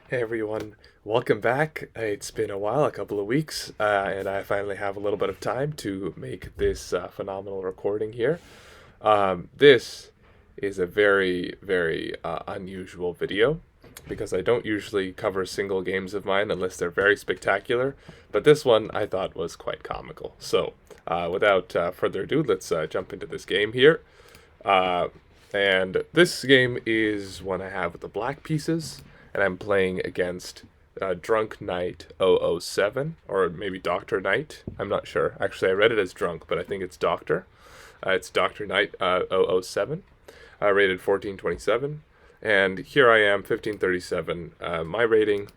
Hey everyone, welcome back. It's been a while, a couple of weeks, and I finally have a little bit of time to make this phenomenal recording here. This is a very unusual video because I don't usually cover single games of mine unless they're very spectacular, but this one I thought was quite comical. So, without further ado, let's jump into this game here. Uh, and this game is one I have with the black pieces, and I'm playing against Drunk Knight 007, or maybe Dr. Knight. I'm not sure. Actually, I read it as Drunk, but I think it's Doctor. It's Dr. Knight 007, rated 1427. And here I am, 1537, my rating.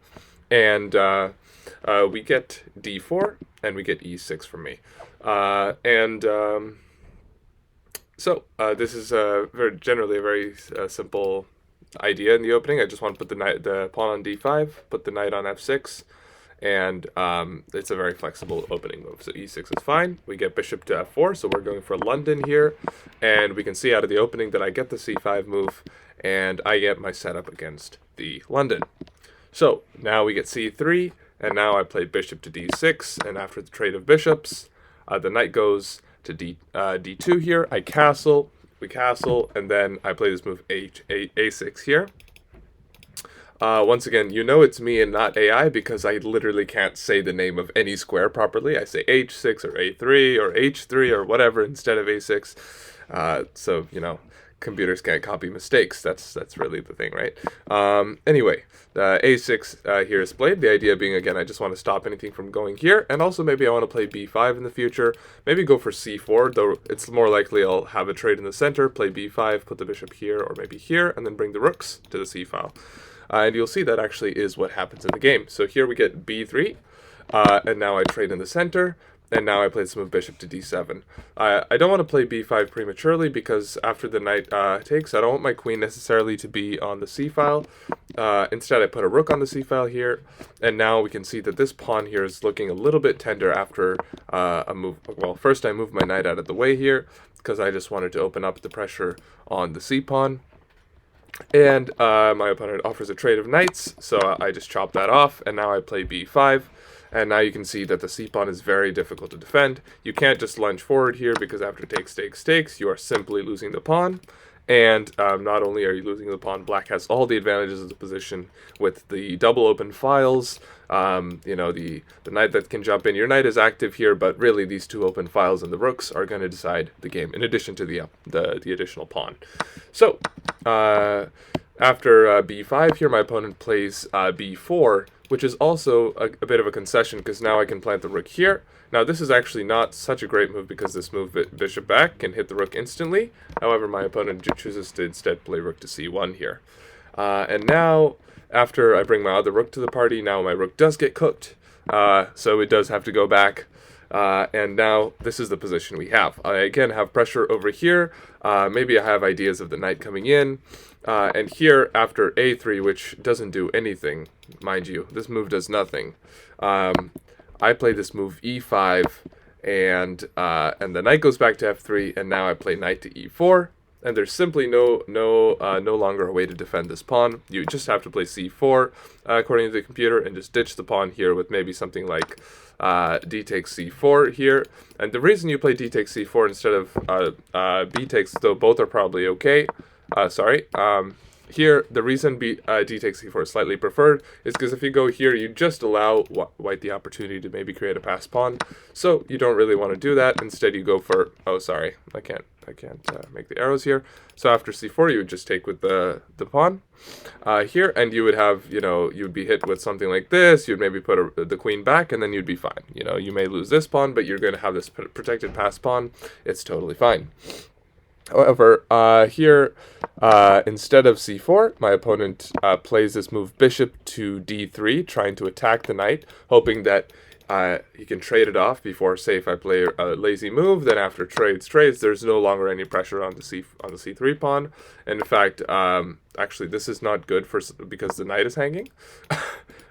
And we get D4, and we get E6 from me. And So this is generally a very simple idea in the opening. I just want to put the pawn on d5, put the knight on f6, and it's a very flexible opening move. So e6 is fine. We get bishop to f4, so we're going for London here, and we can see out of the opening that I get the c5 move, and I get my setup against the London. So now we get c3, and now I play bishop to d6, and after the trade of bishops, the knight goes to d2 here. I castle, we castle, and then I play this move a6 here. Once again, you know it's me and not AI because I literally can't say the name of any square properly. I say h6 or a3 or h3 or whatever instead of a6. So, you know, computers can't copy mistakes. That's really the thing, right? Anyway, a6 here is played. The idea being, again, I just want to stop anything from going here, and also maybe I want to play b5 in the future. Maybe go for c4, though it's more likely I'll have a trade in the center, play b5, put the bishop here or maybe here, and then bring the rooks to the c file. And you'll see that actually is what happens in the game. So here we get b3, and now I trade in the center. And now I play this move bishop to d7. I don't want to play b5 prematurely because after the knight takes, I don't want my queen necessarily to be on the c file. Instead, I put a rook on the c file here. And now we can see that this pawn here is looking a little bit tender after a move. Well, first I moved my knight out of the way here because I just wanted to open up the pressure on the c pawn. And my opponent offers a trade of knights, so I just chop that off, and now I play b5. And now you can see that the c-pawn is very difficult to defend. You can't just lunge forward here because after takes, you are simply losing the pawn. And not only are you losing the pawn, black has all the advantages of the position with the double open files. You know, the knight that can jump in. Your knight is active here, but really these two open files and the rooks are going to decide the game, in addition to the additional pawn. So, after b5 here, my opponent plays b4, which is also a bit of a concession because now I can plant the rook here. Now this is actually not such a great move because this move bishop back can hit the rook instantly. However, my opponent chooses to instead play rook to c1 here. And now, after I bring my other rook to the party, now my rook does get cooked. So it does have to go back. And now this is the position we have. I again have pressure over here. Maybe I have ideas of the knight coming in. And here, after a3, which doesn't do anything, mind you, this move does nothing. I play this move e5, and the knight goes back to f3, and now I play knight to e4. And there's simply no longer a way to defend this pawn. You just have to play c4, according to the computer, and just ditch the pawn here with maybe something like d takes c4 here. And the reason you play d takes c4 instead of b takes, though both are probably okay, here, the reason d takes c4 is slightly preferred is because if you go here, you just allow white the opportunity to maybe create a passed pawn. So you don't really want to do that. Instead, you go for, oh, sorry, I can't make the arrows here. So after c4, you would just take with the pawn here, and you would have, you know, you would be hit with something like this. You'd maybe put the queen back, and then you'd be fine. You know, you may lose this pawn, but you're going to have this protected passed pawn. It's totally fine. However, here, instead of c4, my opponent plays this move bishop to d3, trying to attack the knight, hoping that he can trade it off before, say, if I play a lazy move, then after trades, there's no longer any pressure on the c3 pawn. And in fact, actually, this is not good because the knight is hanging.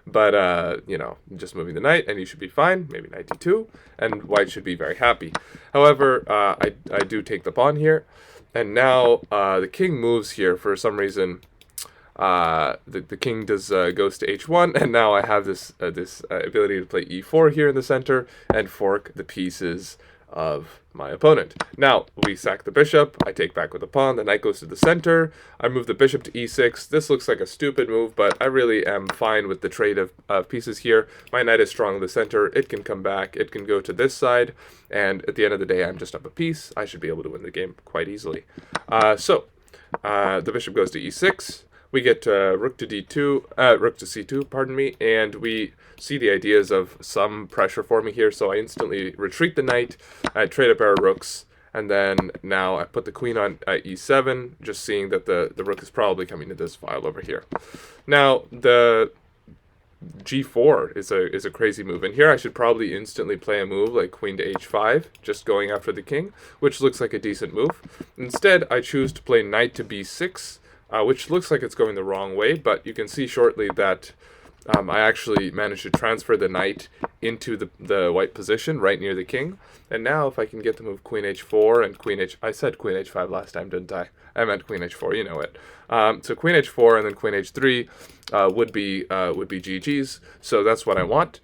But, you know, just moving the knight, and you should be fine. Maybe knight d2, and white should be very happy. However, I do take the pawn here, and now the king moves here for some reason. the king does goes to h1, and now I have this ability to play e4 here in the center and fork the pieces of my opponent. Now we sack the bishop, I take back with the pawn, the knight goes to the center, I move the bishop to e6. This looks like a stupid move, but I really am fine with the trade of pieces here. My knight is strong in the center, it can come back, it can go to this side, and at the end of the day I'm just up a piece. I should be able to win the game quite easily. The bishop goes to e6. We get rook to d2, rook to c2, pardon me, and we see the ideas of some pressure forming here. So I instantly retreat the knight, I trade up our rooks, and then now I put the queen on e7, just seeing that the rook is probably coming to this file over here. Now the g4 is a crazy move, and here I should probably instantly play a move like queen to h5, just going after the king, which looks like a decent move. Instead, I choose to play knight to b6. Which looks like it's going the wrong way, but you can see shortly that I actually managed to transfer the knight into the white position right near the king. And now if I can get the move queen h4 and I said queen h5 last time, didn't I? I meant queen h4, you know it. So queen h4 and then queen h3 would be GG's, so that's what I want.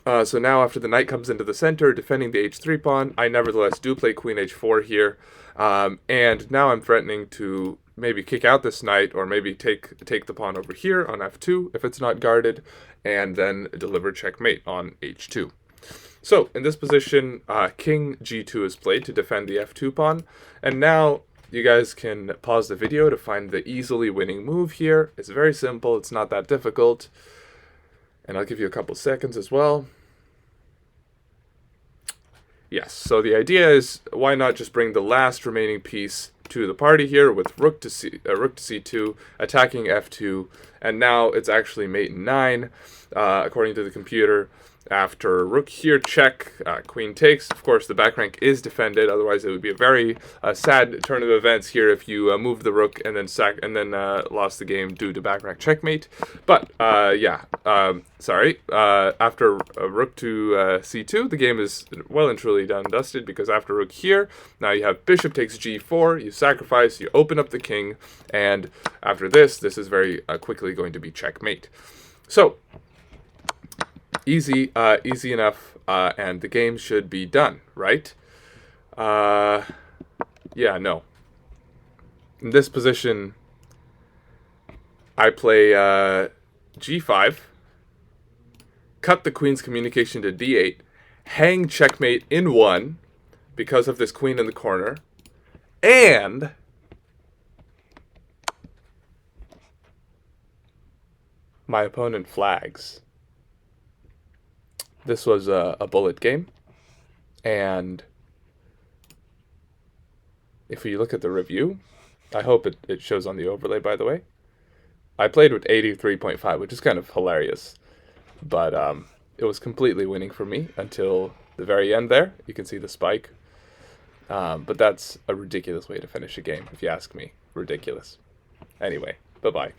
So now after the knight comes into the center, defending the h3 pawn, I nevertheless do play queen h4 here. And now I'm threatening to maybe kick out this knight, or maybe take the pawn over here on f2 if it's not guarded, and then deliver checkmate on h2. So in this position, king g2 is played to defend the f2 pawn, and now you guys can pause the video to find the easily winning move here. It's very simple, it's not that difficult, and I'll give you a couple seconds as well. Yes, so the idea is, why not just bring the last remaining piece to the party here with rook to c2, attacking f2, and now it's actually mate in 9, according to the computer. After rook here, check, queen takes. Of course, the back rank is defended. Otherwise, it would be a very sad turn of events here if you moved the rook and then lost the game due to back rank checkmate. But sorry. After rook to c2, the game is well and truly done and dusted, because after rook here, now you have bishop takes g4. You sacrifice. You open up the king, and after this is very quickly going to be checkmate. So easy enough, and the game should be done, right? Yeah, no. In this position, I play g5, cut the queen's communication to d8, hang checkmate in 1 because of this queen in the corner, and my opponent flags. This was a bullet game, and if you look at the review, I hope it shows on the overlay, by the way. I played with 83.5, which is kind of hilarious, but it was completely winning for me until the very end there. You can see the spike, but that's a ridiculous way to finish a game, if you ask me. Ridiculous. Anyway, bye-bye.